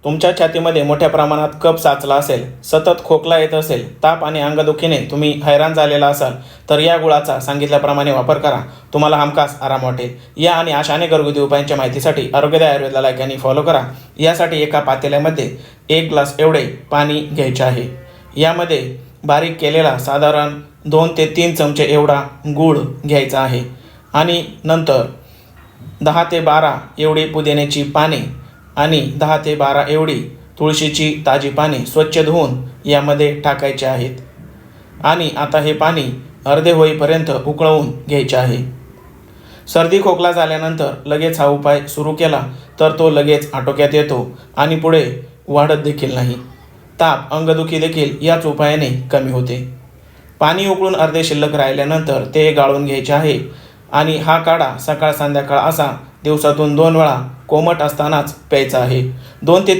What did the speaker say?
तुमच्या छातीमध्ये मोठ्या प्रमाणात कफ साचला असेल, सतत खोकला येत असेल, ताप आणि अंगदुखीने तुम्ही हैराण झालेला असाल तर या गुळाचा सांगितल्याप्रमाणे वापर करा. तुम्हाला हमखास आराम वाटेल. या आणि अशा अनेक घरगुती उपायांच्या माहितीसाठी आरोग्यदायी आयुर्वेदला लाईक आणि फॉलो करा. यासाठी एका पातेल्यामध्ये 1 ग्लास एवढे पाणी घ्यायचे आहे. यामध्ये बारीक केलेला साधारण 2 ते 3 चमचे एवढा गूळ घ्यायचा आहे आणि नंतर 10 ते 12 एवढी पुदिन्याची पाने आणि 10 ते 12 एवढी तुळशीची ताजी पाने स्वच्छ धुवून यामध्ये टाकायचे आहेत आणि आता हे पाणी अर्धे होईपर्यंत उकळवून घ्यायचे आहे. सर्दी खोकला झाल्यानंतर लगेच हा उपाय सुरू केला तर तो लगेच आटोक्यात येतो आणि पुढे वाढत देखील नाही. ताप अंगदुखी देखील याच उपायाने कमी होते. पाणी उकळून अर्धे शिल्लक राहिल्यानंतर ते गाळून घ्यायचे आहे आणि हा काढा सकाळ संध्याकाळ असा दिवसातून 2 वेळा कोमट असतानाच प्यायचा आहे. 2 ते